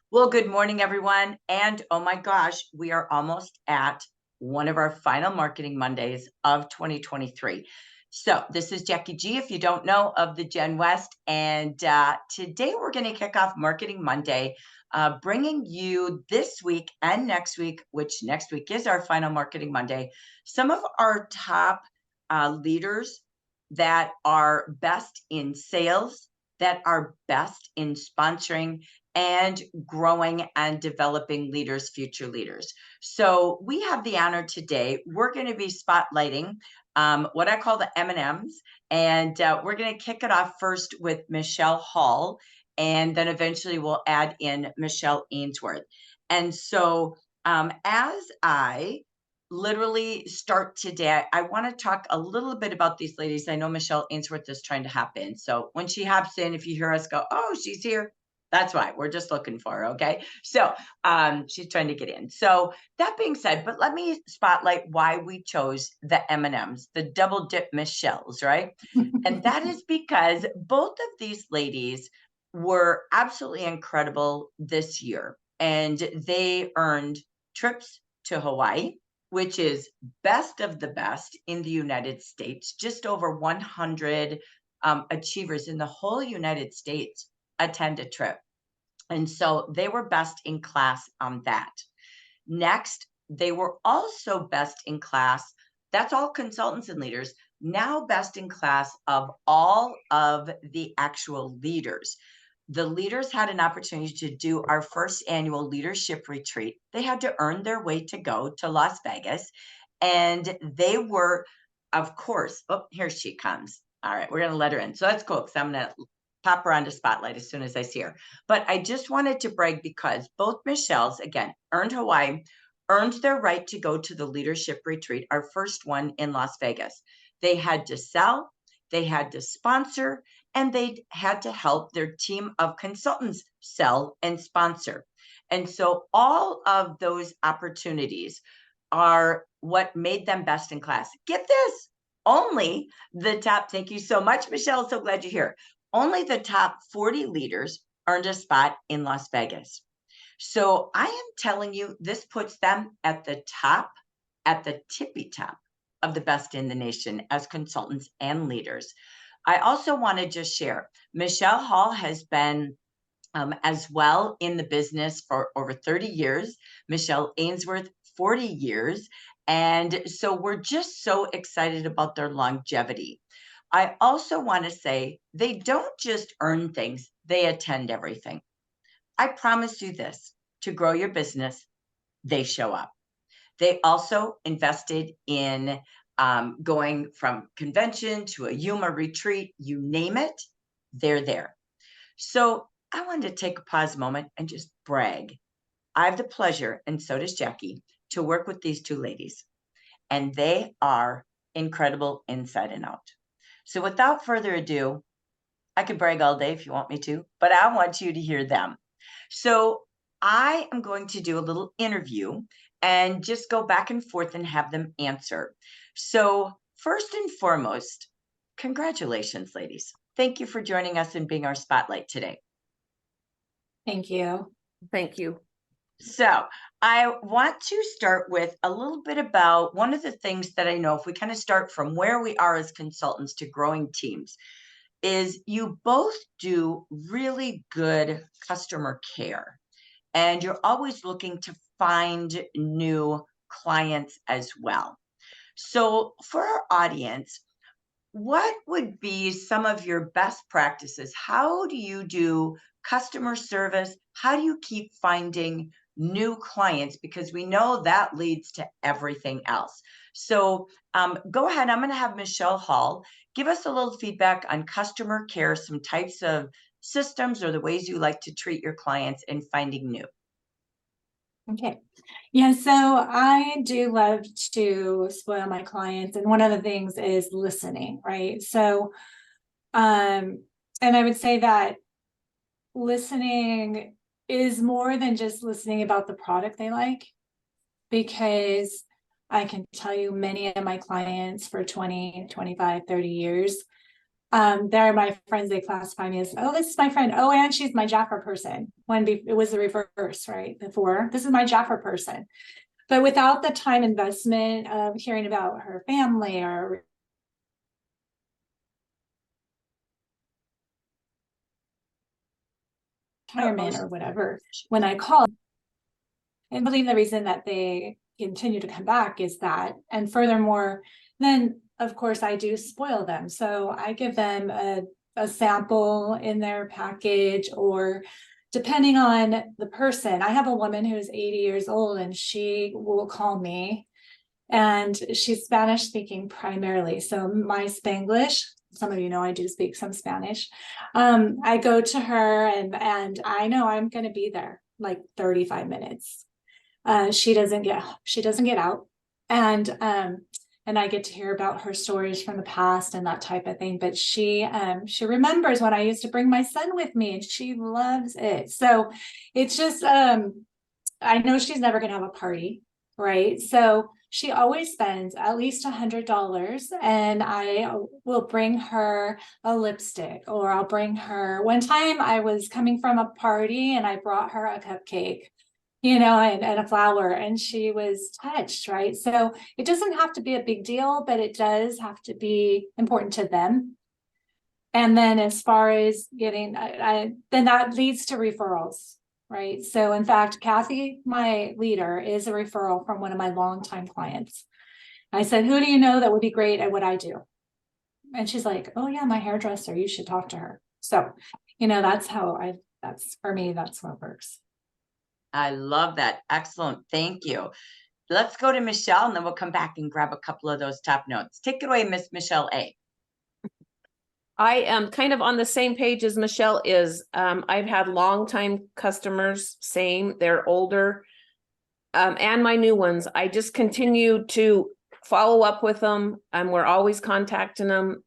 Well, good morning, everyone. And oh my gosh, we are almost at one of our final Marketing Mondays of 2023. So, this is Jackie G, if you don't know, of the Gen West. And today we're going to kick off Marketing Monday, bringing you this week and next week, which next week is our final Marketing Monday, some of our top leaders that are best in sales, that are best in sponsoring and growing and developing leaders, future leaders. So we have the honor today. We're going to be spotlighting what I call the M&Ms, and we're going to kick it off first with Michelle Hall, and then eventually we'll add in Michelle Ainsworth. And so as I literally start today, I want to talk a little bit about these ladies. I know Michelle Ainsworth is trying to hop in. So when she hops in, if you hear us go, oh, she's here, that's why we're just looking for her. Okay. So she's trying to get in. So that being said, but let me spotlight why we chose the M&Ms, the double dip Michelles, right? And that is because both of these ladies were absolutely incredible this year. And they earned trips to Hawaii, which is best of the best in the United States. Just over 100 achievers in the whole United States attend a trip. And so they were best in class on that. Next, they were also best in class. That's all consultants and leaders. Now, best in class of all of the actual leaders. The leaders had an opportunity to do our first annual leadership retreat. They had to earn their way to go to Las Vegas. And they were, of course, oh, here she comes. All right, we're going to let her in. So that's cool because I'm going to pop her onto Spotlight as soon as I see her. But I just wanted to brag because both Michelles, again, earned Hawaii, earned their right to go to the leadership retreat, our first one in Las Vegas. They had to sell, they had to sponsor, and they had to help their team of consultants sell and sponsor. And so all of those opportunities are what made them best in class. Get this, only the top, thank you so much, Michelle, so glad you're here. Only the top 40 leaders earned a spot in Las Vegas. So I am telling you, this puts them at the top, at the tippy top of the best in the nation as consultants and leaders. I also want to just share, Michelle Hall has been as well in the business for over 30 years, Michelle Ainsworth, 40 years. And so we're just so excited about their longevity. I also want to say they don't just earn things, they attend everything. I promise you this, to grow your business, they show up. They also invested in going from convention to a Yuma retreat, you name it, they're there. So I wanted to take a pause moment and just brag. I have the pleasure, and so does Jackie, to work with these two ladies, and they are incredible inside and out. So without further ado, I could brag all day if you want me to, but I want you to hear them. So I am going to do a little interview and just go back and forth and have them answer. So, first and foremost, congratulations, ladies. Thank you for joining us and being our spotlight today. Thank you. Thank you. So, I want to start with a little bit about one of the things that I know, if we kind of start from where we are as consultants to growing teams, is you both do really good customer care and you're always looking to find new clients as well. So, for our audience, what would be some of your best practices? How do you do customer service? How do you keep finding new clients? Because we know that leads to everything else. So go ahead. I'm going to have Michelle Hall give us a little feedback on customer care, some types of systems or the ways you like to treat your clients and finding new. Okay. Yeah, so I do love to spoil my clients. And one of the things is listening, right? So, and I would say that listening is more than just listening about the product they like, because I can tell you many of my clients for 20, 25, 30 years they're my friends. They classify me as, oh, this is my friend. Oh, and she's my Jaffa person. It was the reverse, right? Before, this is my Jaffa person. But without the time investment of hearing about her family or retirement or whatever, when I call, I believe the reason that they continue to come back is that, and furthermore, then of course I do spoil them. So I give them a sample in their package, or depending on the person. I have a woman who's 80 years old and she will call me, and she's Spanish speaking primarily. So my Spanglish, some of you know I do speak some Spanish. I go to her and I know I'm going to be there like 35 minutes. She doesn't get out, and I get to hear about her stories from the past and that type of thing. But she remembers when I used to bring my son with me, and she loves it. So it's just I know she's never going to have a party, right? So she always spends at least $100, and I will bring her a lipstick, or I'll bring her. One time I was coming from a party and I brought her a cupcake, and a flower, and she was touched, right? So it doesn't have to be a big deal, but it does have to be important to them. And then as far as getting, then that leads to referrals, right? So in fact, Kathy, my leader, is a referral from one of my longtime clients. I said, who do you know that would be great at what I do? And she's like, oh yeah, my hairdresser, you should talk to her. So, that's for me, that's what works. I love that. Excellent. Thank you. Let's go to Michelle, and then we'll come back and grab a couple of those top notes. Take it away, Miss Michelle A. I am kind of on the same page as Michelle is. I've had longtime customers, same, they're older, and my new ones. I just continue to follow up with them, and we're always contacting them.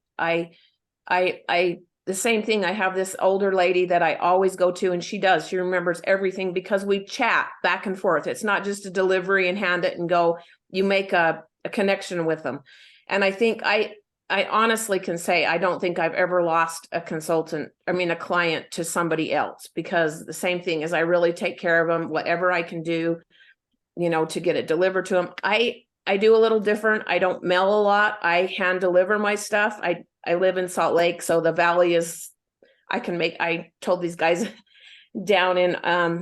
The same thing. I have this older lady that I always go to, and she remembers everything because we chat back and forth. It's not just a delivery and hand it and go. You make a connection with them. And I think I honestly can say, I don't think I've ever lost a client to somebody else, because the same thing is I really take care of them, whatever I can do, to get it delivered to them. I do a little different. I don't mail a lot. I hand deliver my stuff. I live in Salt Lake, so the valley I told these guys down in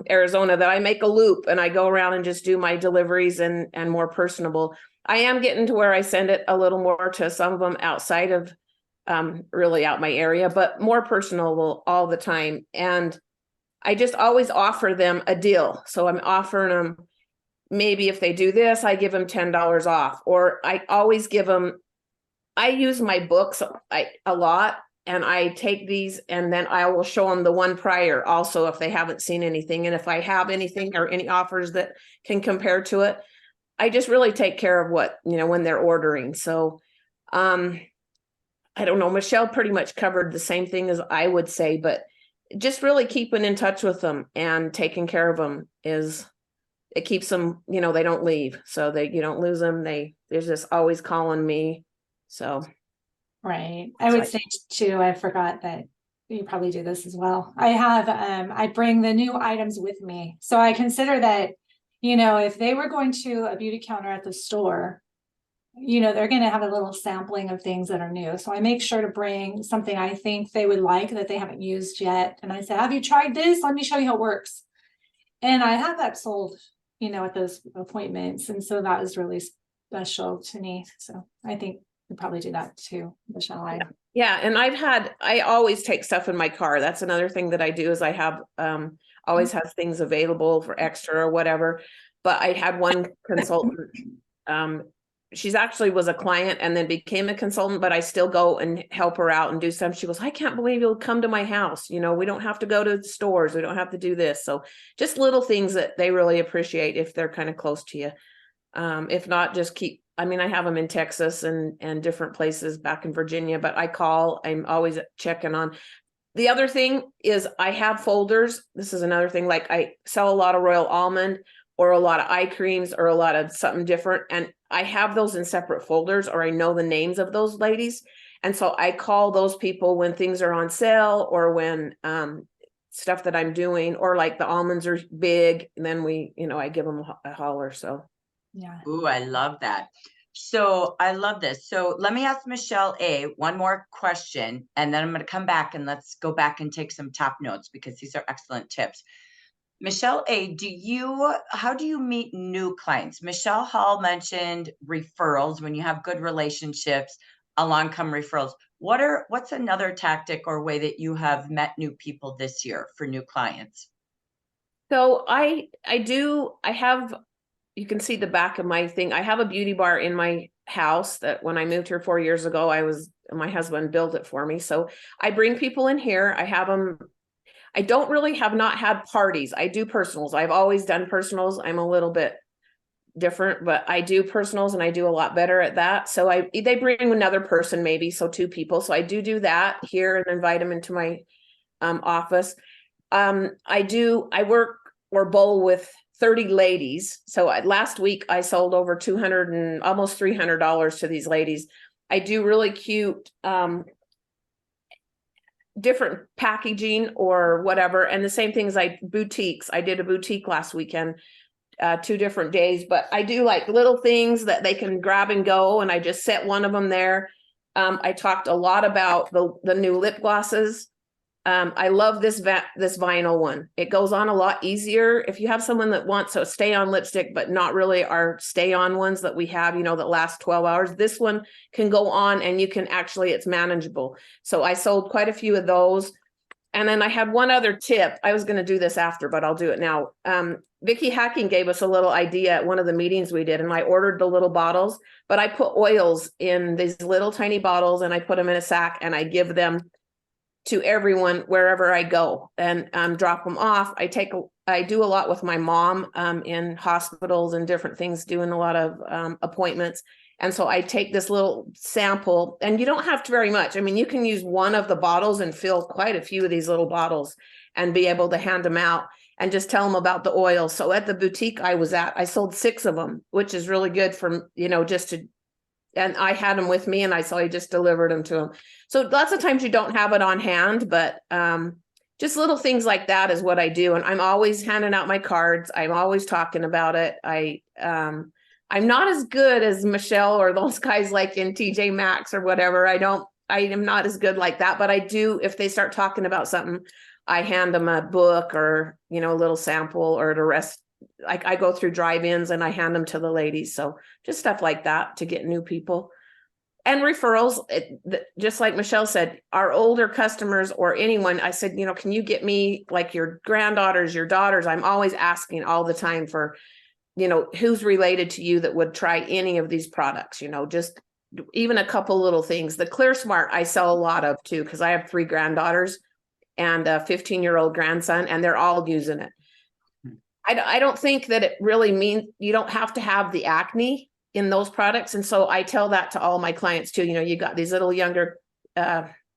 Arizona that I make a loop and I go around and just do my deliveries and more personable. I am getting to where I send it a little more to some of them outside of really out my area, but more personal all the time. And I just always offer them a deal. So I'm offering them, maybe if they do this, I give them $10 off, or I always give them, I use my books a lot, and I take these and then I will show them the one prior also if they haven't seen anything. And if I have anything or any offers that can compare to it, I just really take care of what, when they're ordering. So I don't know, Michelle pretty much covered the same thing as I would say, but just really keeping in touch with them and taking care of them it keeps them, they don't leave. So you don't lose them. They're just always calling me. So. Right. I would say too, I forgot that you probably do this as well. I bring the new items with me. So I consider that, if they were going to a beauty counter at the store, they're going to have a little sampling of things that are new. So I make sure to bring something I think they would like that they haven't used yet. And I say, have you tried this? Let me show you how it works. And I have that sold, at those appointments. And so that is really special to me. So I think you probably do that too, Michelle. Yeah. And I always take stuff in my car. That's another thing that I do is I have, always have things available for extra or whatever. But I had one consultant, she's actually was a client and then became a consultant, but I still go and help her out and do some. She goes, I can't believe you'll come to my house. We don't have to go to the stores. We don't have to do this. So just little things that they really appreciate if they're kind of close to you. If not, just I have them in Texas and different places back in Virginia, but I'm always checking on. The other thing is I have folders. This is another thing. Like I sell a lot of Royal Almond or a lot of eye creams or a lot of something different. And I have those in separate folders, or I know the names of those ladies. And so I call those people when things are on sale or when stuff that I'm doing, or like the almonds are big, and then I give them a holler. So Yeah. Ooh, I love that. So I love this. So let me ask Michelle A one more question, and then I'm going to come back and let's go back and take some top notes because these are excellent tips. Michelle A, how do you meet new clients? Michelle Hall mentioned referrals. When you have good relationships, along come referrals. What's another tactic or way that you have met new people this year for new clients? So I have, you can see the back of my thing. I have a beauty bar in my house that when I moved here 4 years ago, my husband built it for me. So I bring people in here. I have them. I don't really have not had parties. I do personals. I've always done personals. I'm a little bit different, but I do personals and I do a lot better at that. So they bring another person, maybe, so 2 people. So I do that here and invite them into my office. I work or bowl with 30 ladies. So last week I sold over 200 and almost $300 to these ladies. I do really cute different packaging or whatever. And the same things boutiques. I did a boutique last weekend, 2 different days, but I do like little things that they can grab and go. And I just set one of them there. I talked a lot about the new lip glosses. I love this vinyl one. It goes on a lot easier. If you have someone that wants a stay on lipstick, but not really our stay on ones that we have, that last 12 hours, this one can go on and it's manageable. So I sold quite a few of those. And then I had one other tip. I was going to do this after, but I'll do it now. Vicki Hacking gave us a little idea at one of the meetings we did, and I ordered the little bottles, but I put oils in these little tiny bottles and I put them in a sack and I give them to everyone wherever I go and drop them off. I do a lot with my mom in hospitals and different things, doing a lot of appointments. And so I take this little sample, and you don't have to very much. I mean, you can use one of the bottles and fill quite a few of these little bottles and be able to hand them out and just tell them about the oil. So at the boutique I was at, I sold 6 of them, which is really good for, and I had them with me, and I just delivered them to them. So lots of times you don't have it on hand, but just little things like that is what I do. And I'm always handing out my cards. I'm always talking about it. I'm not as good as Michelle or those guys like in TJ Maxx or whatever. I am not as good like that, but I do, if they start talking about something, I hand them a book or, a little sample, or the rest. Like I go through drive-ins and I hand them to the ladies. So just stuff like that to get new people. And referrals, just like Michelle said, our older customers or anyone, I said, can you get me like your granddaughters, your daughters? I'm always asking all the time for, who's related to you that would try any of these products, just even a couple little things. The Clear Smart I sell a lot of too, because I have 3 granddaughters and a 15-year-old grandson, and they're all using it. I don't think that it really means you don't have to have the acne in those products. And so I tell that to all my clients too. You got these little younger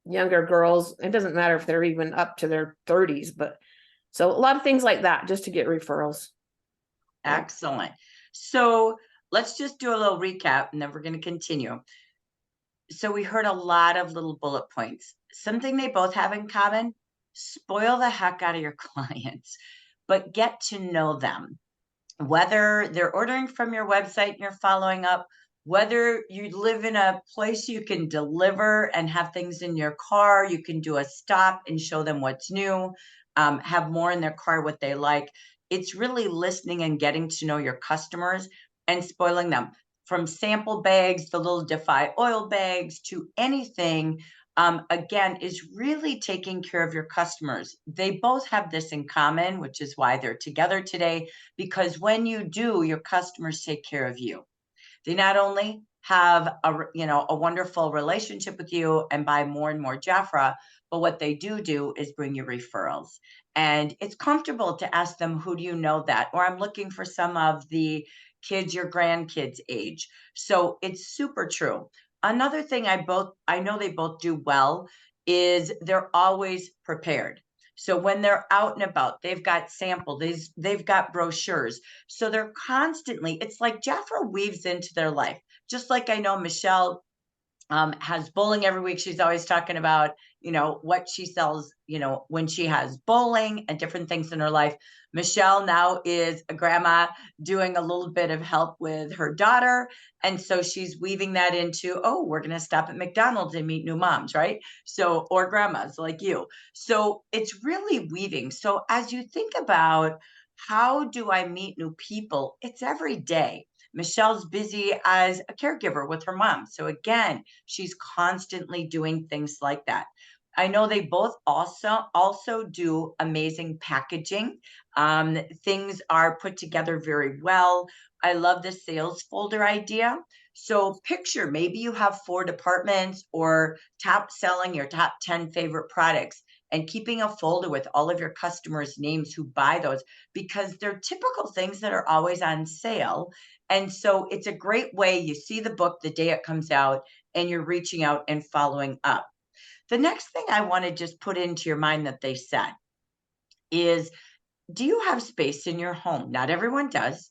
girls. It doesn't matter if they're even up to their 30s, but so a lot of things like that just to get referrals. Excellent. So let's just do a little recap and then we're going to continue. So we heard a lot of little bullet points. Something they both have in common: spoil the heck out of your clients, but get to know them. Whether they're ordering from your website and you're following up, whether you live in a place you can deliver and have things in your car, you can do a stop and show them what's new, have more in their car, what they like. It's really listening and getting to know your customers and spoiling them. From sample bags, the little Defy oil bags, to anything, again, is really taking care of your customers. They both have this in common, which is why they're together today, because when you do, your customers take care of you. They not only have a wonderful relationship with you and buy more and more Jafra, but what they do is bring you referrals. And it's comfortable to ask them, who do you know that? Or I'm looking for some of the kids your grandkids age. So it's super true. Another thing I know they both do well is they're always prepared. So when they're out and about, they've got samples, they've got brochures. So they're constantly, it's like Jafra weaves into their life. Just like I know Michelle has bowling every week. She's always talking about, what she sells, when she has bowling and different things in her life. Michelle now is a grandma doing a little bit of help with her daughter. And so she's weaving that into, oh, we're going to stop at McDonald's and meet new moms, right? So, or grandmas like you. So it's really weaving. So as you think about how do I meet new people, it's every day. Michelle's busy as a caregiver with her mom. So again, she's constantly doing things like that. I know they both also do amazing packaging. Things are put together very well. I love the sales folder idea. So picture maybe you have 4 departments or top selling your top 10 favorite products and keeping a folder with all of your customers' names who buy those, because they're typical things that are always on sale. And so it's a great way. You see the book the day it comes out and you're reaching out and following up. The next thing I want to just put into your mind that they said is, do you have space in your home? Not everyone does,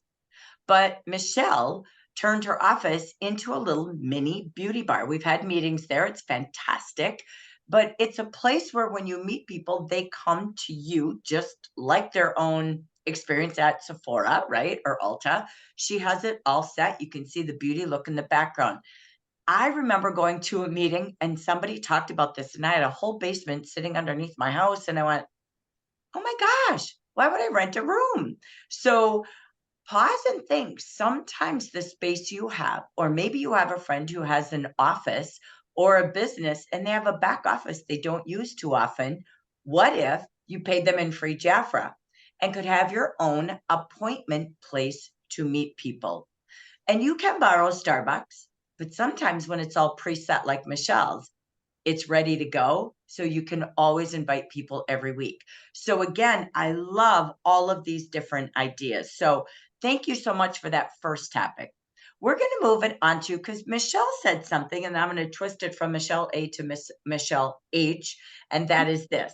but Michelle turned her office into a little mini beauty bar. We've had meetings there. It's fantastic. But it's a place where when you meet people, they come to you just like their own experience at Sephora, right? Or Ulta. She has it all set. You can see the beauty look in the background. I remember going to a meeting and somebody talked about this, and I had a whole basement sitting underneath my house. And I went, oh my gosh, why would I rent a room? So pause and think. Sometimes the space you have, or maybe you have a friend who has an office or a business and they have a back office they don't use too often. What if you paid them in free Jafra and could have your own appointment place to meet people? And you can borrow Starbucks, but sometimes when it's all preset like Michelle's, it's ready to go. So you can always invite people every week. So again, I love all of these different ideas. So thank you so much for that first topic. We're going to move it on to, because Michelle said something, and I'm going to twist it from Michelle A to Michelle H, and that is this.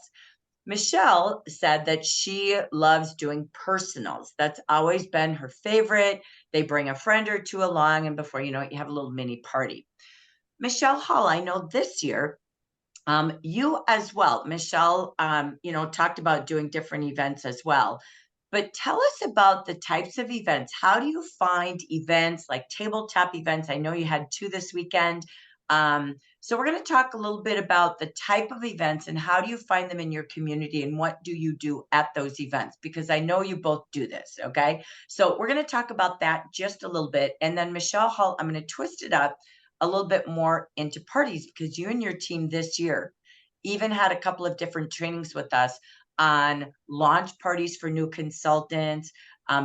Michelle said that she loves doing personals. That's always been her favorite. They bring a friend or two along, and before you know it, you have a little mini party. Michelle Hall, I know this year, you as well, Michelle, talked about doing different events as well. But tell us about the types of events. How do you find events like tabletop events? I know you had 2 this weekend. So we're going to talk a little bit about the type of events and how do you find them in your community and what do you do at those events? Because I know you both do this, okay? So we're going to talk about that just a little bit. And then Michelle Hall, I'm going to twist it up a little bit more into parties, because you and your team this year even had a couple of different trainings with us on launch parties for new consultants,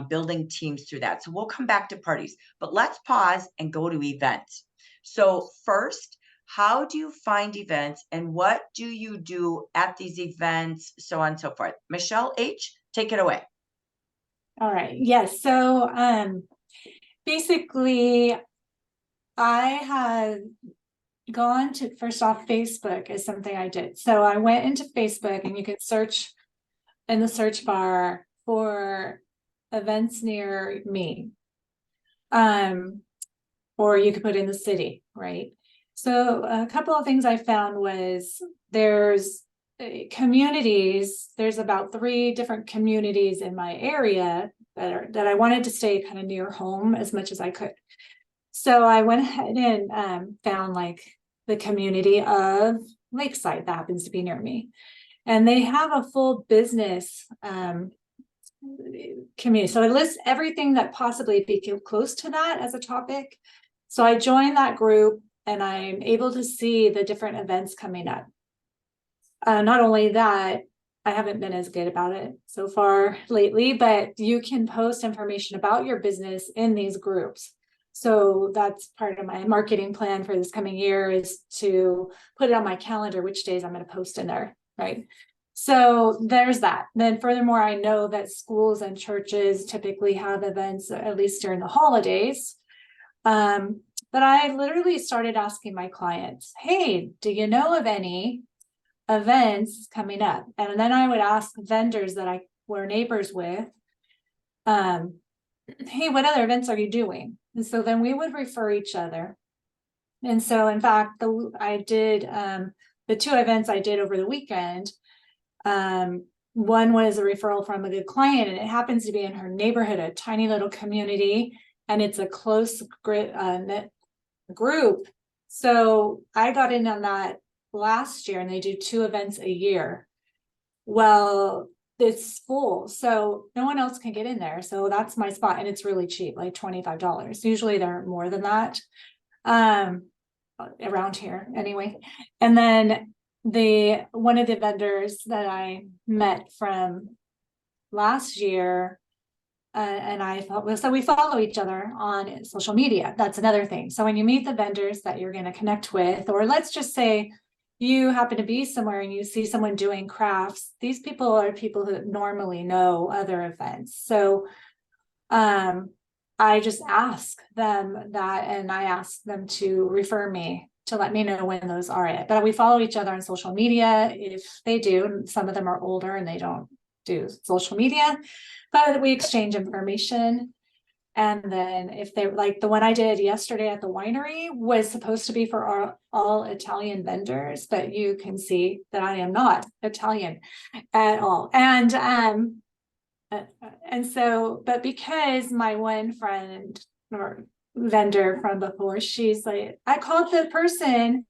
building teams through that. So we'll come back to parties, but let's pause and go to events. So first, how do you find events and what do you do at these events, so on and so forth? Michelle H., take it away. All right. Yes. So basically, I have gone to, first off, Facebook is something I did. So I went into Facebook and you can search in the search bar for events near me. Or you could put in the city, right? So a couple of things I found was there's communities, there's about 3 different communities in my area that I wanted to stay kind of near home as much as I could. So I went ahead and found like the community of Lakeside that happens to be near me. And they have a full business community. So it lists everything that possibly be close to that as a topic. So I joined that group and I'm able to see the different events coming up. Not only that, I haven't been as good about it so far lately, but you can post information about your business in these groups. So that's part of my marketing plan for this coming year, is to put it on my calendar, which days I'm going to post in there, right? So there's that. Then furthermore, I know that schools and churches typically have events, at least during the holidays. But I literally started asking my clients, hey, do you know of any events coming up? And then I would ask vendors that I were neighbors with, hey, what other events are you doing? And so then we would refer each other. And so in fact, I did, the two events I did over the weekend. One was a referral from a good client, and it happens to be in her neighborhood, a tiny little community, and it's a close knit group. So I got in on that last year, and they do 2 events a year. Well, it's full, so no one else can get in there. So that's my spot, and it's really cheap, like $25. Usually they're more than that. Around here anyway. And then one of the vendors that I met from last year, and I thought, so we follow each other on social media. That's another thing. So when you meet the vendors that you're going to connect with, or let's just say you happen to be somewhere and you see someone doing crafts, these people are people who normally know other events. So I just ask them that, and I ask them to refer me to let me know when those are. But we follow each other on social media if they do. Some of them are older and they don't do social media, but we exchange information. And then if they like the one I did yesterday at the winery was supposed to be for all Italian vendors, but you can see that I am not Italian at all. And so, but because my one friend or vendor from before, she's like, I called the person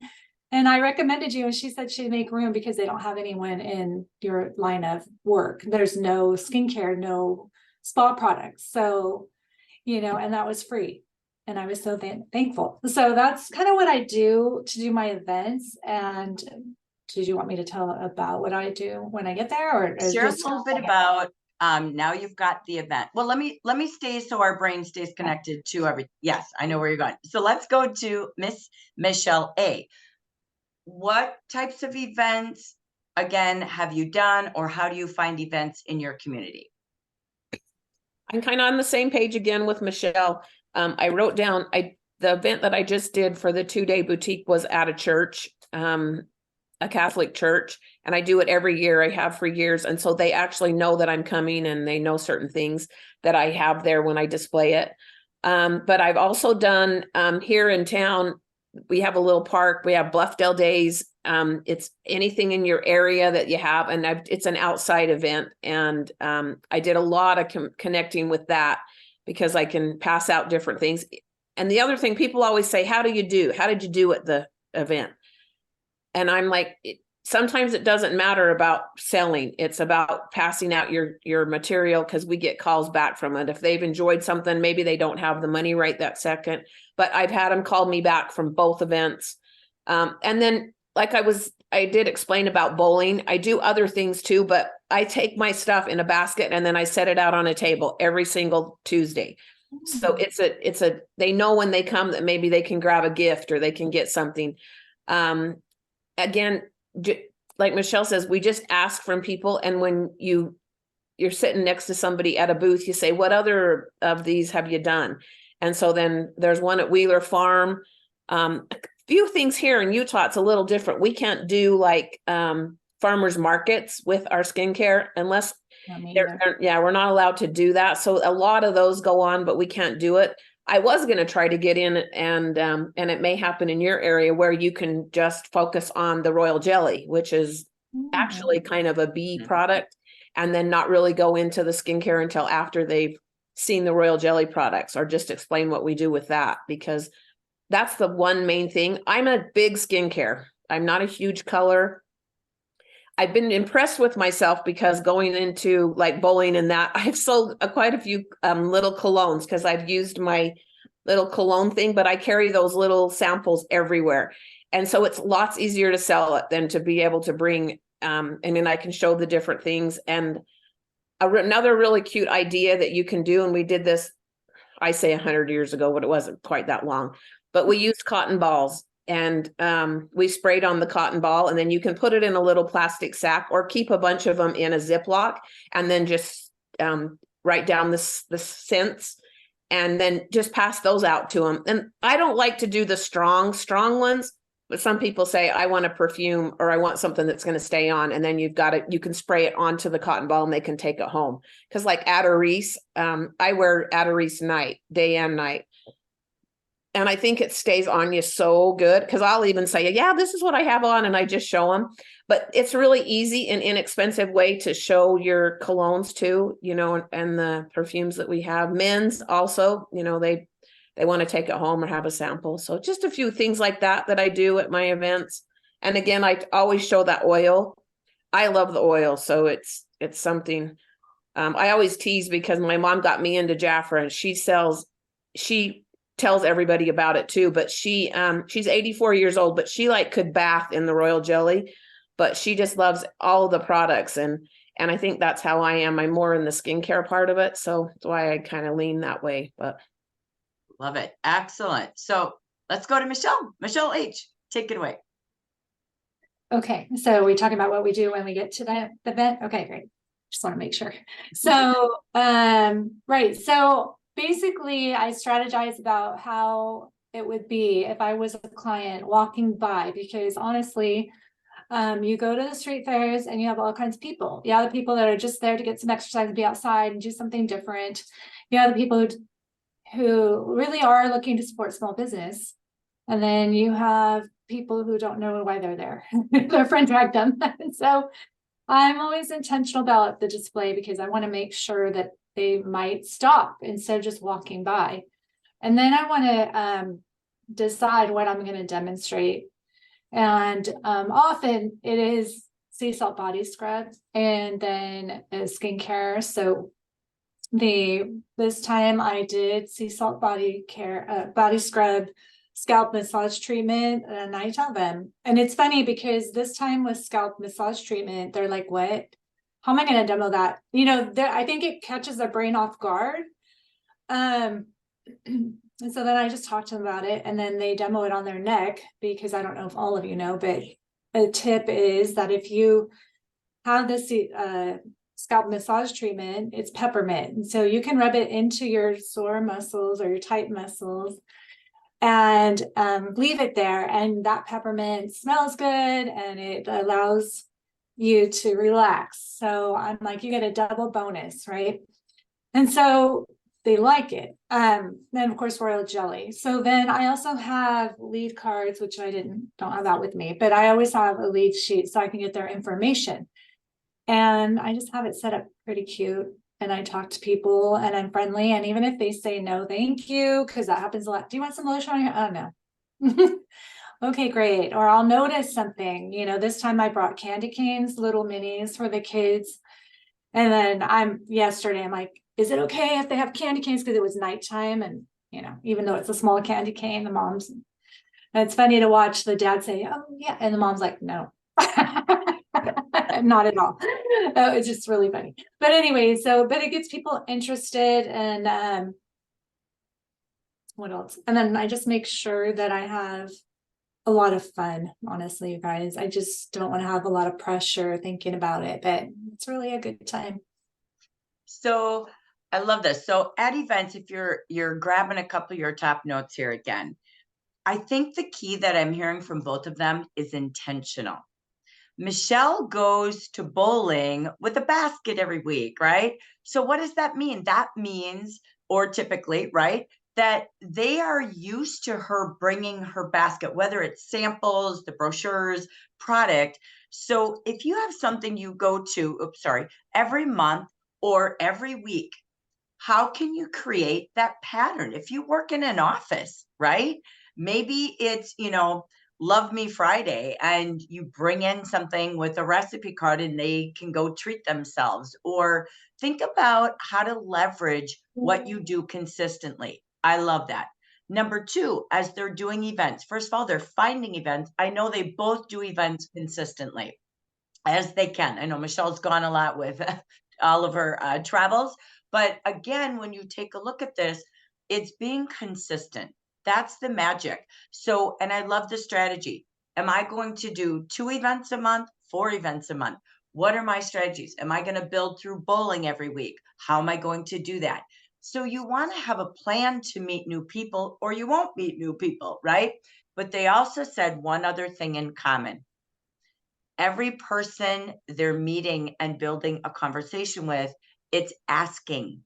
and I recommended you, and she said she'd make room because they don't have anyone in your line of work. There's no skincare, no spa products. So, and that was free. And I was so thankful. So that's kind of what I do to do my events. And did you want me to tell about what I do when I get there, or Share a just little bit about, now you've got the event. Well, let me stay so our brain stays connected to everything. Yes, I know where you're going. So let's go to Miss Michelle A. What types of events, again, have you done, or how do you find events in your community? I'm kind of on the same page again with Michelle. I wrote down, the event that I just did for the 2-day boutique was at a church, a Catholic church, and I do it every year. I have for years. And so they actually know that I'm coming, and they know certain things that I have there when I display it. But I've also done, here in town, we have a little park. We have Bluffdale Days. It's anything in your area that you have, and it's an outside event. And I did a lot of connecting with that because I can pass out different things. And the other thing, people always say, how did you do at the event? And I'm like, sometimes it doesn't matter about selling. It's about passing out your material, because we get calls back from it. If they've enjoyed something, maybe they don't have the money right that second, but I've had them call me back from both events. And then like I did explain about bowling. I do other things too, but I take my stuff in a basket and then I set it out on a table every single Tuesday. So they know when they come that maybe they can grab a gift or they can get something. Again, like Michelle says, we just ask from people. And when you're sitting next to somebody at a booth, you say, what other of these have you done? And so then there's one at Wheeler Farm. A few things here in Utah, it's a little different. We can't do like farmers markets with our skincare unless we're not allowed to do that. So a lot of those go on, but we can't do it. I was going to try to get in, and it may happen in your area where you can just focus on the royal jelly, which is actually kind of a B product, and then not really go into the skincare until after they've seen the royal jelly products, or just explain what we do with that, because that's the one main thing. I'm a big skincare. I'm not a huge color. I've been impressed with myself because going into like bowling and that, I've sold quite a few little colognes, because I've used my little cologne thing, but I carry those little samples everywhere. And so it's lots easier to sell it than to be able to bring, and then I can show the different things. And another really cute idea that you can do, and we did this, I say 100 years ago, but it wasn't quite that long, but we used cotton balls. And we sprayed on the cotton ball, and then you can put it in a little plastic sack or keep a bunch of them in a Ziploc, and then just write down the scents and then just pass those out to them. And I don't like to do the strong ones, but some people say, I want a perfume, or I want something that's going to stay on. And then you can spray it onto the cotton ball and they can take it home. Because like Atarese, I wear Atarese day and night. And I think it stays on you so good, because I'll even say, yeah, this is what I have on, and I just show them. But it's really easy and inexpensive way to show your colognes too, you know, and the perfumes that we have. Men's also, you know, they want to take it home or have a sample. So just a few things like that I do at my events. And again, I always show that oil. I love the oil, so it's something. I always tease because my mom got me into Jafra, and she tells everybody about it too, but she's 84 years old, but she like could bath in the royal jelly, but she just loves all of the products. And I think that's how I am. I'm more in the skincare part of it. So that's why I kind of lean that way, but. Love it. Excellent. So let's go to Michelle. Michelle H., take it away. Okay, so we're talking about what we do when we get to the event. Okay, great. Just want to make sure. So, right. So basically I strategize about how it would be if I was a client walking by, because honestly, you go to the street fairs and you have all kinds of people. You have the people that are just there to get some exercise and be outside and do something different. You have the people who really are looking to support small business. And then you have people who don't know why they're there. Their friend dragged them. So I'm always intentional about the display because I want to make sure that they might stop instead of just walking by. And then I want to decide what I'm going to demonstrate. And often it is sea salt body scrub and then skincare. So this time I did sea salt body scrub, scalp massage treatment, and a night of them. And it's funny because this time with scalp massage treatment, they're like, what? How am I going to demo that? You know, I think it catches their brain off guard. And so then I just talked to them about it, and then they demo it on their neck, because I don't know if all of you know, but a tip is that if you have this scalp massage treatment, it's peppermint. And so you can rub it into your sore muscles or your tight muscles and leave it there. And that peppermint smells good and it allows you to relax. So I'm like, you get a double bonus, right? And so they like it. Then of course, royal jelly. So then I also have lead cards, which I don't have that with me, but I always have a lead sheet so I can get their information. And I just have it set up pretty cute. And I talk to people and I'm friendly. And even if they say no, thank you, because that happens a lot. Do you want some lotion on your? Oh, no. Okay, great. Or I'll notice something. You know, this time I brought candy canes, little minis for the kids. And then yesterday, I'm like, is it okay if they have candy canes? Because it was nighttime. And, you know, even though it's a small candy cane, the mom's, and it's funny to watch the dad say, oh, yeah. And the mom's like, no. Not at all. It's just really funny. But anyway, but it gets people interested. And what else? And then I just make sure that I have a lot of fun. Honestly, you guys, I just don't want to have a lot of pressure thinking about it, but it's really a good time. So I love this. So at events, if you're grabbing a couple of your top notes here again, I think the key that I'm hearing from both of them is intentional. Michelle goes to bowling with a basket every week, right? So what does that mean? That means, or typically, right, that they are used to her bringing her basket, whether it's samples, the brochures, product. So if you have something you go to, every month or every week, how can you create that pattern? If you work in an office, right? Maybe it's, Love Me Friday, and you bring in something with a recipe card and they can go treat themselves. Or think about how to leverage what you do consistently. I love that. Number two, as they're doing events, first of all, they're finding events. I know they both do events consistently as they can. I know Michelle's gone a lot with all of her travels. But again, when you take a look at this, it's being consistent. That's the magic. So, and I love the strategy. Am I going to do 2 events a month, 4 events a month? What are my strategies? Am I going to build through bowling every week? How am I going to do that? So you want to have a plan to meet new people, or you won't meet new people, right? But they also said one other thing in common. Every person they're meeting and building a conversation with, it's asking,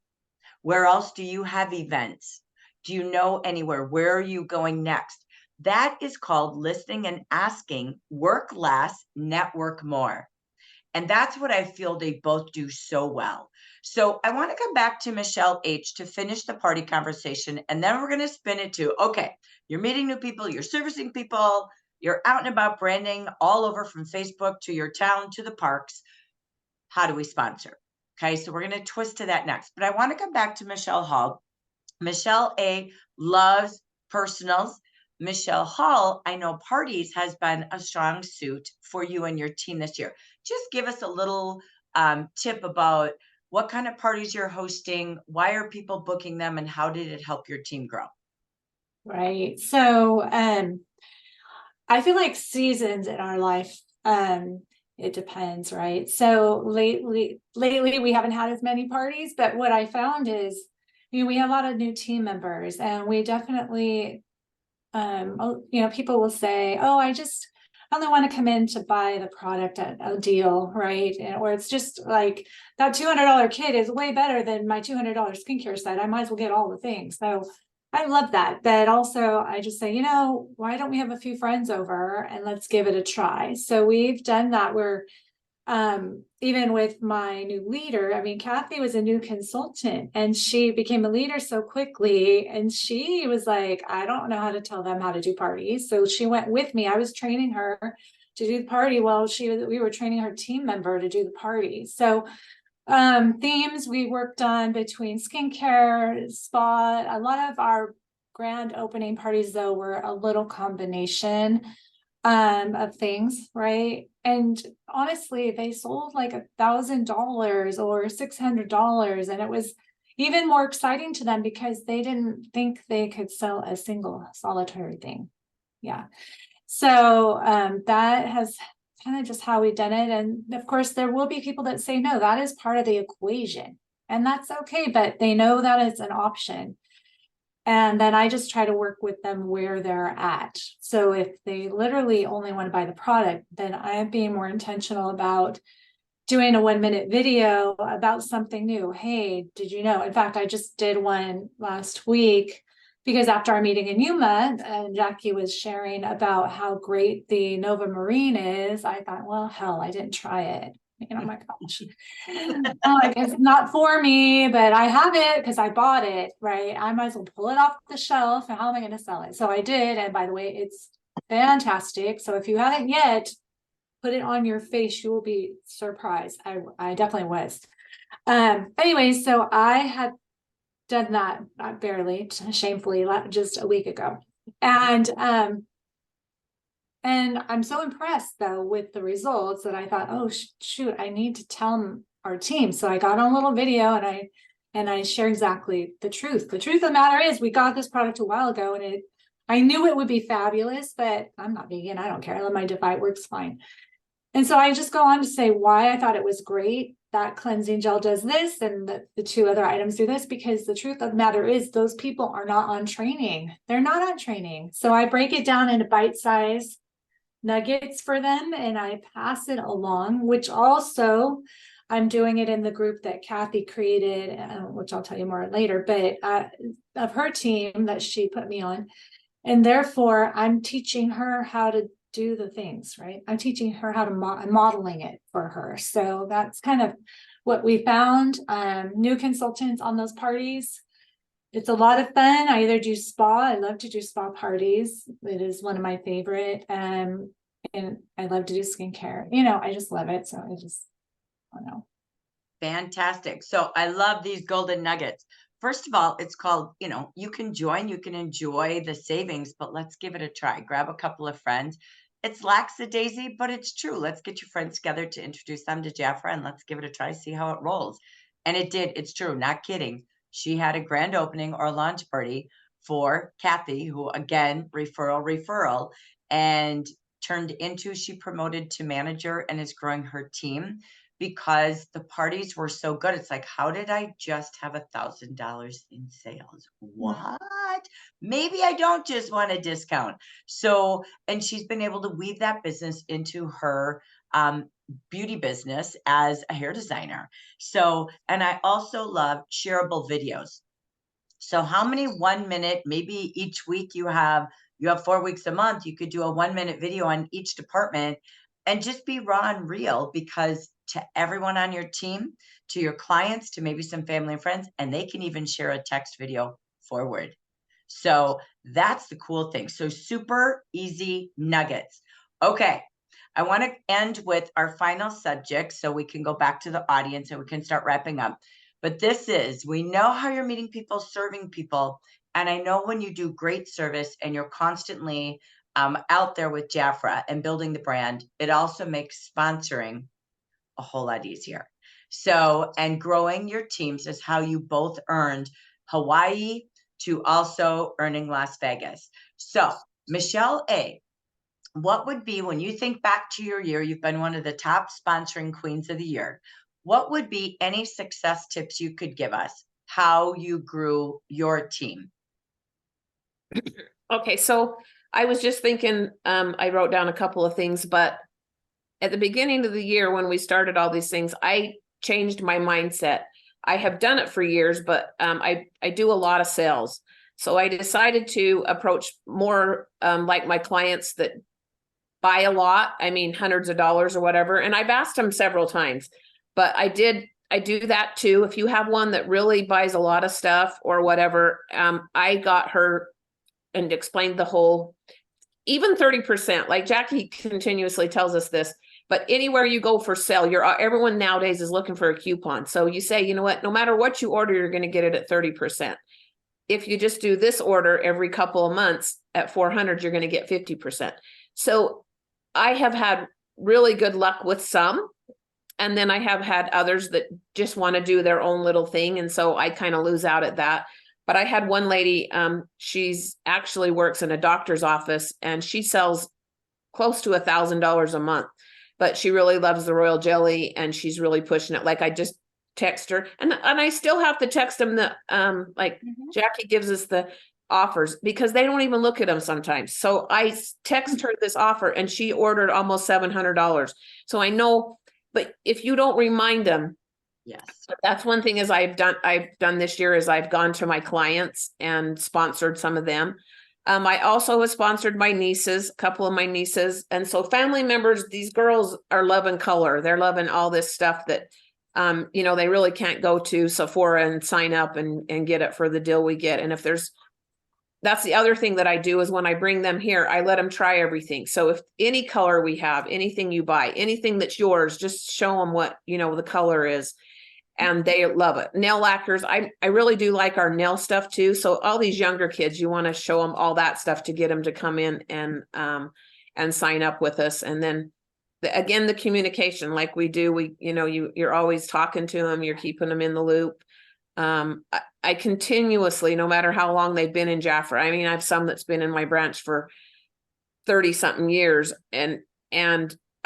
where else do you have events? Do you know anywhere? Where are you going next? That is called listening and asking. Work less, network more. And that's what I feel they both do so well. So I want to come back to Michelle H. to finish the party conversation. And then we're going to spin it to, okay, you're meeting new people, you're servicing people, you're out and about branding all over from Facebook to your town to the parks. How do we sponsor? Okay, so we're going to twist to that next. But I want to come back to Michelle Hall. Michelle A. loves personals. Michelle Hall, I know parties has been a strong suit for you and your team this year. Just give us a little tip about what kind of parties you're hosting, why are people booking them, and how did it help your team grow? Right. So I feel like seasons in our life, it depends, right? So lately we haven't had as many parties, but what I found is, we have a lot of new team members, and we definitely, people will say, oh, I only want to come in to buy the product at a deal, right? Or it's just like that $200 kit is way better than my $200 skincare set. I might as well get all the things. So I love that. But also I just say, why don't we have a few friends over and let's give it a try? So we've done that where even with my new leader, Kathy was a new consultant and she became a leader so quickly. And she was like, I don't know how to tell them how to do parties. So she went with me. I was training her to do the party while we were training her team member to do the party. So themes we worked on between skincare, spa. A lot of our grand opening parties though were a little combination of things, right? And honestly, they sold like $1,000 or $600, and it was even more exciting to them because they didn't think they could sell a single solitary thing. Yeah. So that has kind of just how we've done it. And of course, there will be people that say, no, that is part of the equation. And that's okay, but they know that it's an option. And then I just try to work with them where they're at. So if they literally only want to buy the product, then I am being more intentional about doing a 1-minute video about something new. Hey, did you know? In fact, I just did one last week because after our meeting in Yuma, and Jackie was sharing about how great the Nova Marine is, I thought, well, hell, I didn't try it. Oh my gosh. Like, it's not for me, but I have it because I bought it, right? I might as well pull it off the shelf. And how am I going to sell it? So I did. And by the way, it's fantastic. So if you haven't yet, put it on your face, you will be surprised. I definitely was. Anyway, so I had done that, not barely, shamefully, just a week ago. And I'm so impressed though with the results that I thought, oh shoot, I need to tell our team. So I got on a little video and I share exactly the truth. The truth of the matter is we got this product a while ago and I knew it would be fabulous, but I'm not vegan. I don't care. I let my Defy, it works fine. And so I just go on to say why I thought it was great. That cleansing gel does this and the 2 other items do this, because the truth of the matter is those people are not on training. They're not on training. So I break it down into bite-sized nuggets for them and I pass it along, which also I'm doing it in the group that Kathy created, which I'll tell you more later, but of her team that she put me on. And therefore I'm teaching her how to do the things, right? I'm teaching her how to modeling it for her. So that's kind of what we found. New consultants on those parties. It's a lot of fun. I either do spa. I love to do spa parties. It is one of my favorite. And I love to do skincare. I just love it. So I don't know. Fantastic. So I love these golden nuggets. First of all, it's called, you can join, you can enjoy the savings, but let's give it a try. Grab a couple of friends. It's lackadaisy, but it's true. Let's get your friends together to introduce them to Jafra and let's give it a try, see how it rolls. And it did. It's true. Not kidding. She had a grand opening or launch party for Kathy, who again, referral, and turned into, she promoted to manager and is growing her team because the parties were so good. It's like, how did I just have $1,000 in sales? What? Maybe I don't just want a discount. So, and she's been able to weave that business into her beauty business as a hair designer. So, and I also love shareable videos. So how many 1 minute, maybe each week you have 4 weeks a month, you could do a 1 minute video on each department and just be raw and real, because to everyone on your team, to your clients, to maybe some family and friends, and they can even share a text video forward. So that's the cool thing. So super easy nuggets. Okay. I want to end with our final subject so we can go back to the audience and we can start wrapping up. But this is, we know how you're meeting people, serving people. And I know when you do great service and you're constantly out there with Jafra and building the brand, it also makes sponsoring a whole lot easier. So, and growing your teams is how you both earned Hawaii to also earning Las Vegas. So, Michelle A., what would be, when you think back to your year, you've been one of the top sponsoring queens of the year, what would be any success tips you could give us, how you grew your team? Okay, so I was just thinking, I wrote down a couple of things, but at the beginning of the year, when we started all these things, I changed my mindset. I have done it for years, but I do a lot of sales. So I decided to approach more like my clients that buy a lot, I mean, hundreds of dollars or whatever. And I've asked them several times, but I do that too. If you have one that really buys a lot of stuff or whatever, I got her and explained the whole, even 30%, like Jackie continuously tells us this, but anywhere you go for sale, everyone nowadays is looking for a coupon. So you say, you know what, no matter what you order, you're going to get it at 30%. If you just do this order every couple of months at 400, you're going to get 50%. So I have had really good luck with some, and then I have had others that just want to do their own little thing. And so I kind of lose out at that. But I had one lady, she's actually works in a doctor's office and she sells close to $1,000 a month, but she really loves the royal jelly and she's really pushing it. Like I just text her and I still have to text them the, Jackie gives us the offers because they don't even look at them sometimes. So I text her this offer and she ordered almost $700. So I know, but if you don't remind them, yes, that's one thing is I've done this year is I've gone to my clients and sponsored some of them. I also have sponsored my nieces, a couple of my nieces. And so family members, these girls are loving color. They're loving all this stuff that, they really can't go to Sephora and sign up and get it for the deal we get. And if that's the other thing that I do is when I bring them here, I let them try everything. So if any color we have, anything you buy, anything that's yours, just show them what, the color is. And they love it. Nail lacquers. I really do like our nail stuff too. So all these younger kids, you want to show them all that stuff to get them to come in and sign up with us. And then again, the communication, like we do, you're always talking to them. You're keeping them in the loop. I continuously, no matter how long they've been in Jafra, I mean, I have some that's been in my branch for 30 something years and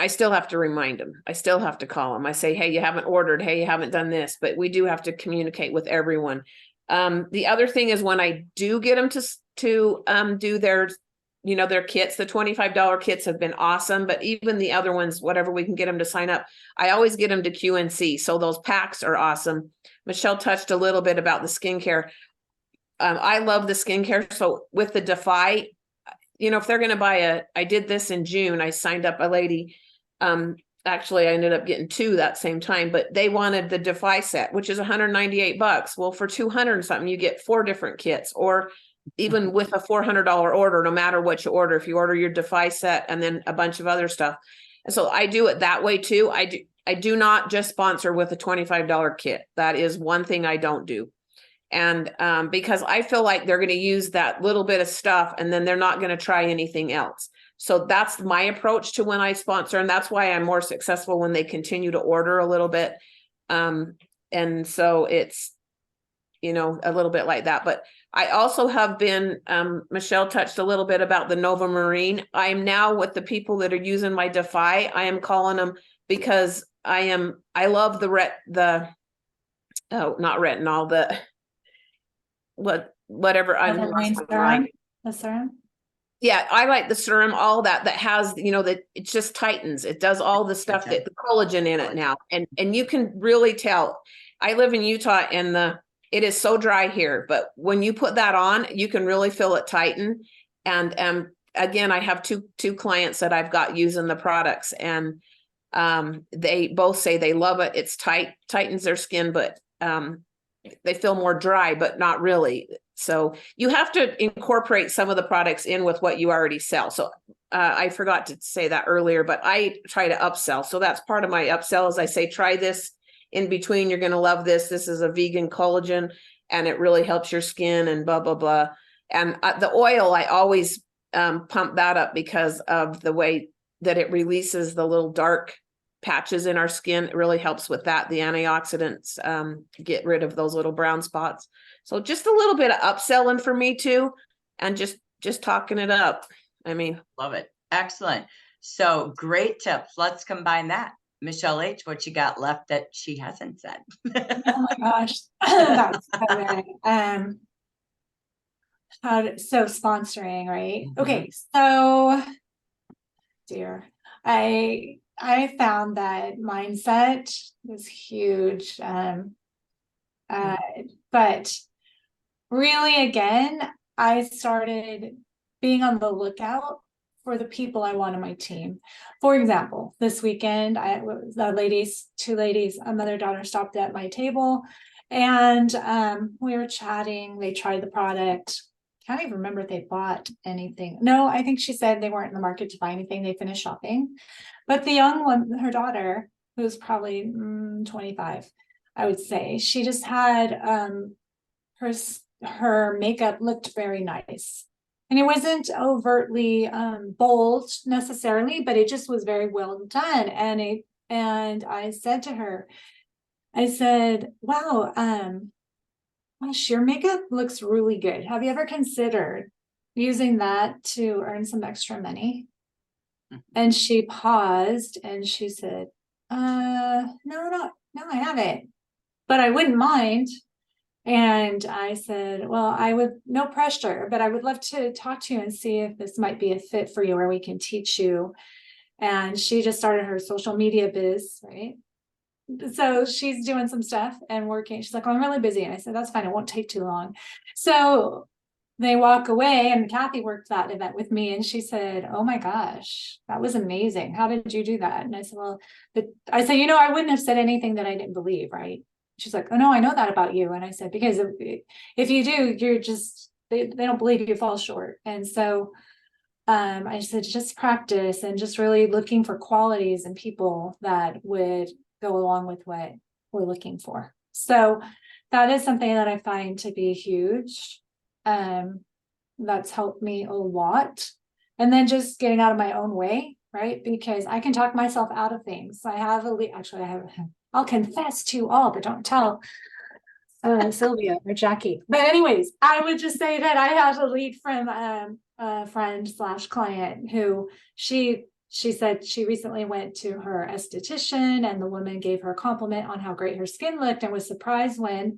I still have to remind them. I still have to call them. I say, hey, you haven't ordered. Hey, you haven't done this, but we do have to communicate with everyone. The other thing is when I do get them to do their kits, the $25 kits have been awesome, but even the other ones, whatever we can get them to sign up, I always get them to QNC. So those packs are awesome. Michelle touched a little bit about the skincare. I love the skincare. So with the Defy, if they're going to buy I did this in June, I signed up a lady. Actually I ended up getting two that same time, but they wanted the Defy set, which is $198. Well, for 200 and something, you get 4 different kits, or even with a $400 order, no matter what you order, if you order your Defy set and then a bunch of other stuff. And so I do it that way too. I do not just sponsor with a $25 kit. That is one thing I don't do. And because I feel like they're going to use that little bit of stuff and then they're not going to try anything else. So that's my approach to when I sponsor. And that's why I'm more successful when they continue to order a little bit. And so it's, a little bit like that. But I also have been, Michelle touched a little bit about the Nova Marine. I'm now with the people that are using my Defy. I am calling them because I love not retinol, whatever. The serum. Yeah, I like the serum, all that has, that it just tightens. It does all the stuff that the collagen in it now. And you can really tell. I live in Utah and the It is so dry here, but when you put that on, you can really feel it tighten. And again, I have two clients that I've got using the products, and they both say they love it. It's tightens their skin, but they feel more dry, but not really. So you have to incorporate some of the products in with what you already sell. So I forgot to say that earlier, but I try to upsell. So that's part of my upsell is I say, try this in between. You're going to love this. This is a vegan collagen and it really helps your skin and blah, blah, blah. And the oil, I always pump that up because of the way that it releases the little dark patches in our skin. It really helps with that. The antioxidants get rid of those little brown spots. So just a little bit of upselling for me too, and just talking it up. I mean, love it. Excellent. So great tips. Let's combine that. Michelle H., what you got left that she hasn't said? Oh my gosh, that's so good. So sponsoring, right? Mhm. Okay, so dear, I found that mindset is huge. But really, again, I started being on the lookout for the people I want on my team. For example, this weekend, two ladies, a mother daughter stopped at my table, and we were chatting. They tried the product. Can't even remember if they bought anything. No, I think she said they weren't in the market to buy anything. They finished shopping, but the young one, her daughter, who's probably 25, I would say, she just had her makeup looked very nice. And it wasn't overtly bold necessarily, but it just was very well done. And I said to her, I said, wow, gosh, your makeup looks really good. Have you ever considered using that to earn some extra money? And she paused and she said, no, I haven't, but I wouldn't mind. And I said, well, I would, no pressure, but I would love to talk to you and see if this might be a fit for you or we can teach you. And she just started her social media biz, right? So she's doing some stuff and working. She's like, oh, I'm really busy. And I said, that's fine. It won't take too long. So they walk away, and Kathy worked that event with me. And she said, oh my gosh, that was amazing. How did you do that? And I said, well, I said, I wouldn't have said anything that I didn't believe, right? She's like, oh no, I know that about you. And I said, because if you do, you're just, they don't believe you fall short. And so I said, just practice and just really looking for qualities and people that would go along with what we're looking for. So that is something that I find to be huge. That's helped me a lot. And then just getting out of my own way, right? Because I can talk myself out of things. I'll confess to all, but don't tell Sylvia or Jackie. But anyways, I would just say that I have a lead from a friend / client who she said she recently went to her esthetician, and the woman gave her a compliment on how great her skin looked, and was surprised when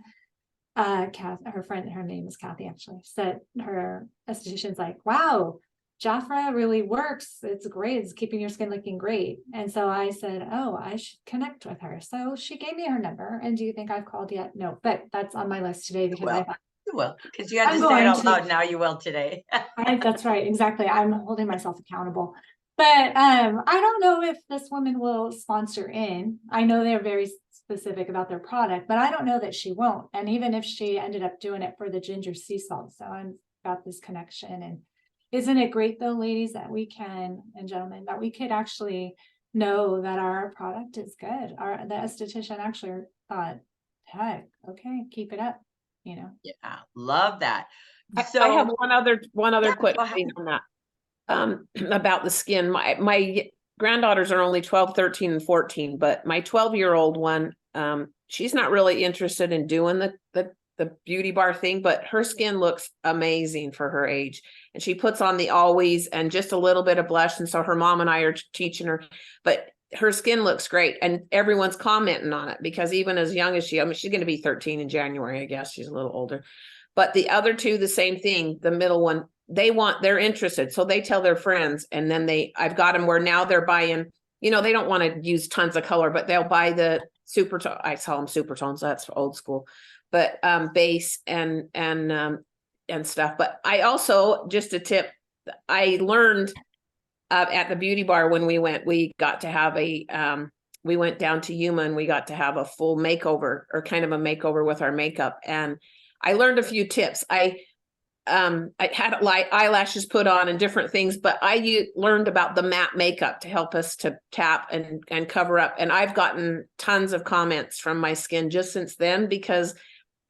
her friend, her name is Kathy, actually said her esthetician's like, wow, Jafra really works. It's great. It's keeping your skin looking great. And so I said, oh, I should connect with her. So she gave me her number. And do you think I've called yet? No, but that's on my list today because I thought you will, because you had I'm to say it going out to. loud. Now you will today. That's right. Exactly. I'm holding myself accountable. But I don't know if this woman will sponsor in. I know they're very specific about their product, but I don't know that she won't. And even if she ended up doing it for the ginger sea salt, so I've got this connection. And isn't it great though, ladies, that we can, and gentlemen, that we could actually know that our product is good. The esthetician actually thought, heck, okay, keep it up, Yeah, love that. So I have one other Yeah, quick go ahead. thing on that. About the skin. My granddaughters are only 12, 13, and 14, but my 12-year-old one, she's not really interested in doing the beauty bar thing, but her skin looks amazing for her age. And she puts on the Always and just a little bit of blush. And so her mom and I are teaching her, but her skin looks great. And everyone's commenting on it because even as young as she's going to be 13 in January, I guess she's a little older. But the other two, the same thing, the middle one, they're interested. So they tell their friends, and then I've got them where now they're buying, they don't want to use tons of color, but they'll buy the I call them super tones. That's old school. but base and stuff. But I also, just a tip, I learned at the beauty bar when we got to have we went down to Yuma and we got to have a full makeover, or kind of a makeover with our makeup. And I learned a few tips. I had eyelashes put on and different things, but I learned about the matte makeup to help us to tap and cover up. And I've gotten tons of comments from my skin just since then, because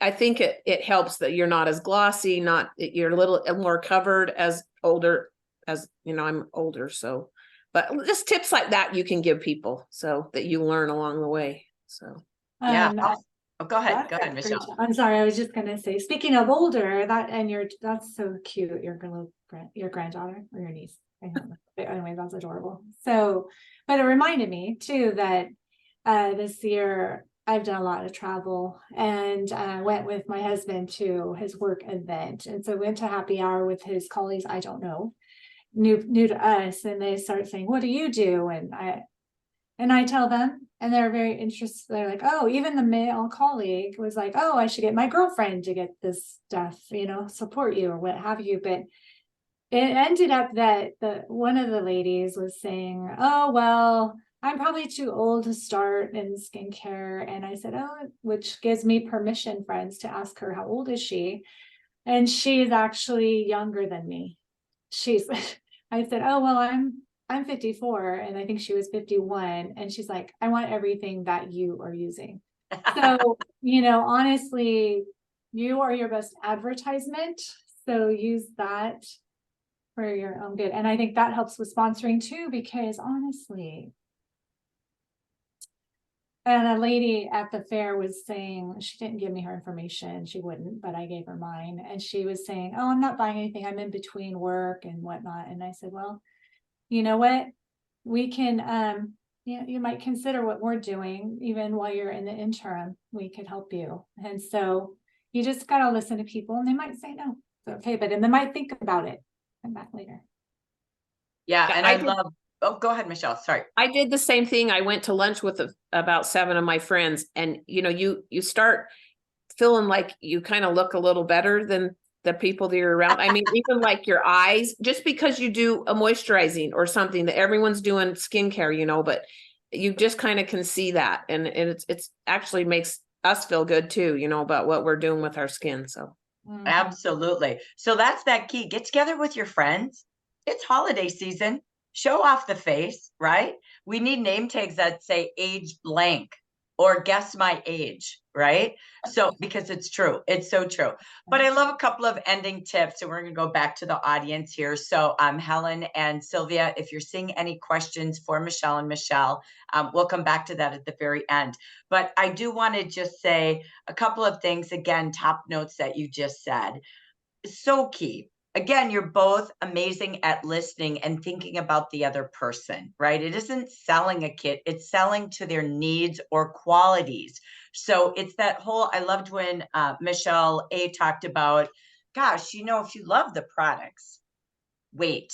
I think it helps that you're not as glossy, you're a little more covered as older, as you know, I'm older. So, but just tips like that you can give people so that you learn along the way. So, Yeah. Um, Oh, go ahead. That's Go a ahead, great Michelle. job. I'm sorry, I was just gonna say, speaking of older, that's so cute, your granddaughter or your niece. I don't know. But anyway, that's adorable. So, but it reminded me too that this year I've done a lot of travel, and went with my husband to his work event. And so went to happy hour with his colleagues, I don't know, new to us, and they start saying, "What do you do?" And I tell them, and they're very interested. They're like, "Oh," even the male colleague was like, "Oh, I should get my girlfriend to get this stuff, support you or what have you." But it ended up that one of the ladies was saying, "Oh, well, I'm probably too old to start in skincare." And I said, "Oh," which gives me permission, friends, to ask her, how old is she? And she's actually younger than me. I said, "Oh, well, I'm 54," and I think she was 51. And she's like, "I want everything that you are using." So, honestly, you are your best advertisement. So use that for your own good. And I think that helps with sponsoring too, because honestly, and a lady at the fair was saying, she didn't give me her information, she wouldn't, but I gave her mine. And she was saying, "Oh, I'm not buying anything. I'm in between work and whatnot." And I said, "Well, you know what? We can, you might consider what we're doing, even while you're in the interim, we could help you." And so you just got to listen to people, and they might say no. It's okay, but and they might think about it. Come back later. Yeah. yeah, And I love, oh, go ahead, Michelle. Sorry. I did the same thing. I went to lunch with about 7 of my friends, and you start feeling like you kind of look a little better than the people that you're around. I mean, even like your eyes, just because you do a moisturizing or something that everyone's doing skincare, but you just kind of can see that, and it's actually makes us feel good too, about what we're doing with our skin. So Mhm. Absolutely. So that's that key. Get together with your friends. It's holiday season. Show off the face, right? We need name tags that say age blank or guess my age, right? So, because it's true. It's so true. But I love a couple of ending tips, and we're going to go back to the audience here. So, Helen and Sylvia, if you're seeing any questions for Michelle and Michelle, we'll come back to that at the very end. But I do want to just say a couple of things, again, top notes that you just said. So key. Again, you're both amazing at listening and thinking about the other person, right? It isn't selling a kit, it's selling to their needs or qualities. So it's that whole, I loved when Michelle A talked about, gosh, if you love the products, wait,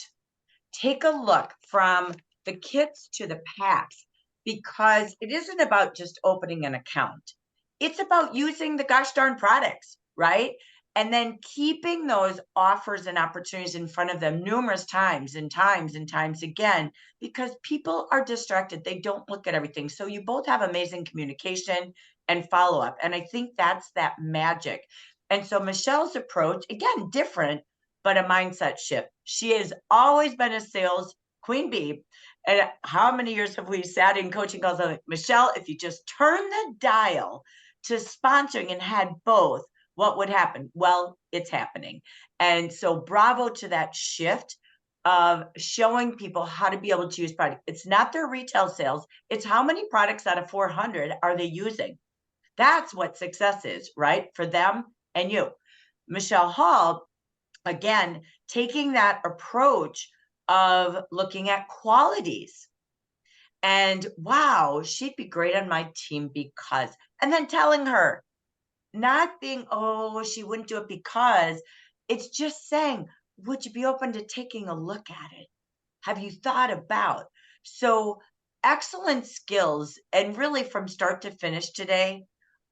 take a look from the kits to the packs, because it isn't about just opening an account. It's about using the gosh darn products, right? And then keeping those offers and opportunities in front of them numerous times and times and times again, because people are distracted. They don't look at everything. So you both have amazing communication and follow up. And I think that's that magic. And so Michelle's approach, again, different, but a mindset shift. She has always been a sales queen bee. And how many years have we sat in coaching calls like, Michelle, if you just turn the dial to sponsoring and had both, what would happen? Well, it's happening. And so bravo to that shift of showing people how to be able to use product. It's not their retail sales. It's how many products out of 400 are they using? That's what success is, right? For them and you. Michelle Hall, again, taking that approach of looking at qualities and wow, she'd be great on my team because, and then telling her, not being, oh, she wouldn't do it because, it's just saying, would you be open to taking a look at it? Have you thought about? So excellent skills. And really from start to finish today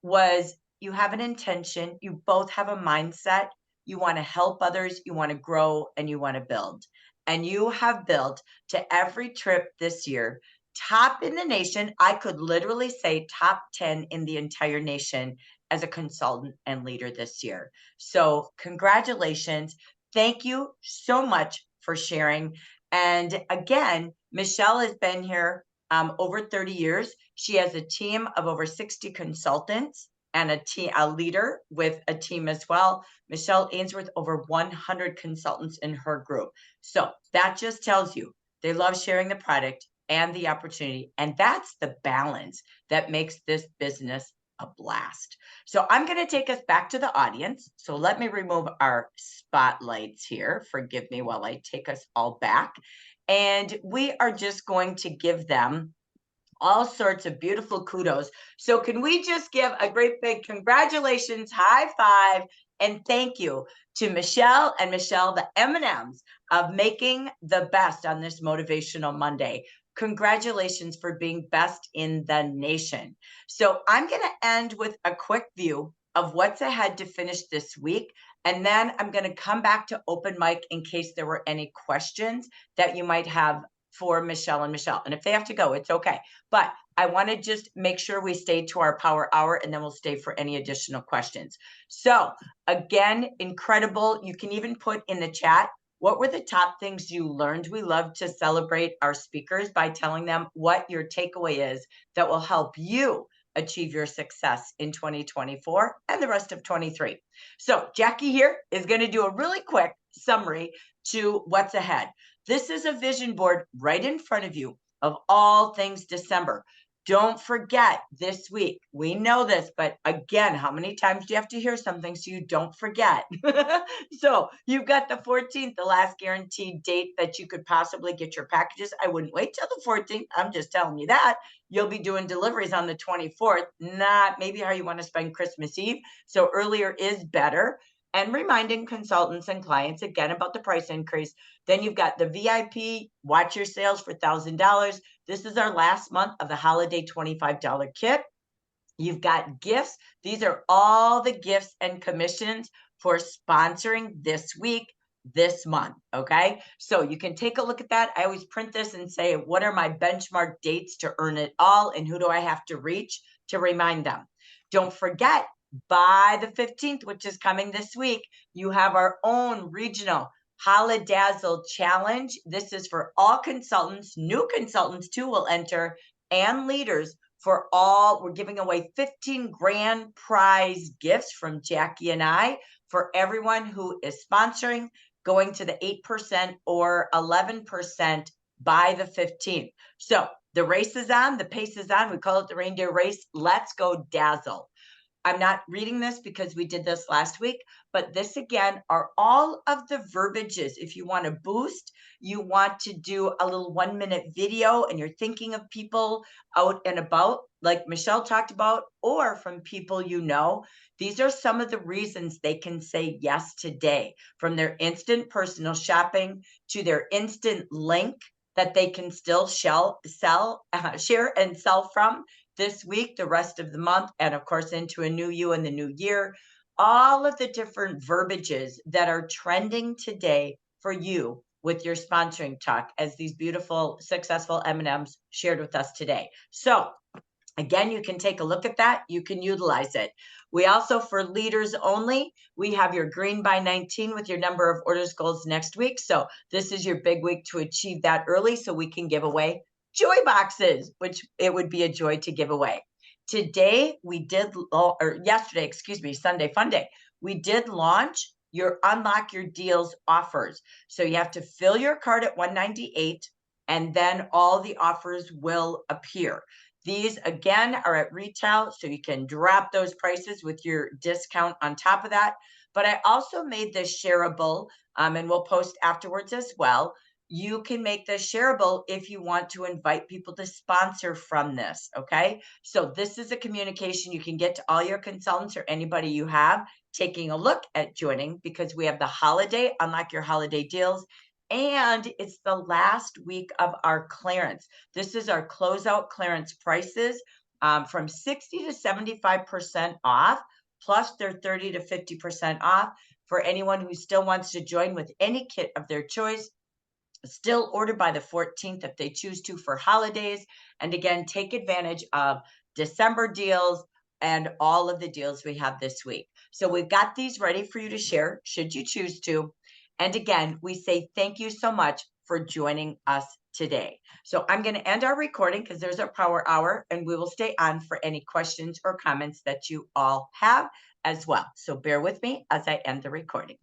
was you have an intention, you both have a mindset, you want to help others, you want to grow, and you want to build. And you have built to every trip this year, top in the nation. I could literally say top 10 in the entire nation as a consultant and leader this year. So, congratulations. Thank you so much for sharing. And again, Michelle has been here over 30 years. She has a team of over 60 consultants and a leader with a team as well. Michelle Ainsworth, over 100 consultants in her group. So that just tells you they love sharing the product and the opportunity. And that's the balance that makes this business a blast. So I'm going to take us back to the audience. So let me remove our spotlights here. Forgive me while I take us all back. And we are just going to give them all sorts of beautiful kudos. So can we just give a great big congratulations, high five, and thank you to Michelle and Michelle, the M&Ms of making the best on this Motivational Monday. Congratulations for being best in the nation. So I'm going to end with a quick view of what's ahead to finish this week. And then I'm going to come back to open mic in case there were any questions that you might have for Michelle and Michelle. And if they have to go, it's okay. But I want to just make sure we stay to our power hour, and then we'll stay for any additional questions. So again, incredible. You can even put in the chat, what were the top things you learned? We love to celebrate our speakers by telling them what your takeaway is that will help you achieve your success in 2024 and the rest of 23. So Jackie here is going to do a really quick summary to what's ahead. This is a vision board right in front of you of all things December. Don't forget this week. We know this, but again, how many times do you have to hear something so you don't forget? So you've got the 14th, the last guaranteed date that you could possibly get your packages. I wouldn't wait till the 14th. I'm just telling you that. You'll be doing deliveries on the 24th, not maybe how you want to spend Christmas Eve. So earlier is better. And reminding consultants and clients again about the price increase. Then you've got the VIP, watch your sales for $1,000. This is our last month of the holiday $25 kit. You've got gifts. These are all the gifts and commissions for sponsoring this week, this month. Okay. So you can take a look at that. I always print this and say, what are my benchmark dates to earn it all? And who do I have to reach to remind them? Don't forget, by the 15th, which is coming this week, you have our own regional Holidazzle Challenge. This is for all consultants, new consultants too will enter, and leaders for all. We're giving away 15 grand prize gifts from Jackie and I for everyone who is sponsoring, going to the 8% or 11% by the 15th. So the race is on, the pace is on. We call it the reindeer race. Let's go dazzle. I'm not reading this because we did this last week, but this again are all of the verbiages. If you want to boost, you want to do a little 1-minute video and you're thinking of people out and about, like Michelle talked about, or from people you know, these are some of the reasons they can say yes today, from their instant personal shopping to their instant link that they can still share and sell from this week, the rest of the month, and of course into a new you in the new year. All of the different verbiages that are trending today for you with your sponsoring talk, as these beautiful, successful M&Ms shared with us today. So again, you can take a look at that. You can utilize it. We also, for leaders only, we have your green by 19 with your number of orders goals next week. So this is your big week to achieve that early so we can give away joy boxes, which it would be a joy to give away. Today we did, or yesterday, Sunday Fun Day, we did launch your Unlock Your Deals offers. So you have to fill your card at $198 and then all the offers will appear. These again are at retail, so you can drop those prices with your discount on top of that. But I also made this shareable, and we'll post afterwards as well. You can make this shareable if you want to invite people to sponsor from this, okay? So this is a communication you can get to all your consultants or anybody you have taking a look at joining, because we have the holiday, Unlock Your Holiday Deals, and it's the last week of our clearance. This is our closeout clearance prices from 60 to 75% off plus their 30 to 50% off for anyone who still wants to join with any kit of their choice. Still order by the 14th if they choose to for holidays. And again, take advantage of December deals and all of the deals we have this week. So we've got these ready for you to share should you choose to. And again, we say thank you so much for joining us today. So I'm going to end our recording because there's our power hour, and we will stay on for any questions or comments that you all have as well. So bear with me as I end the recording.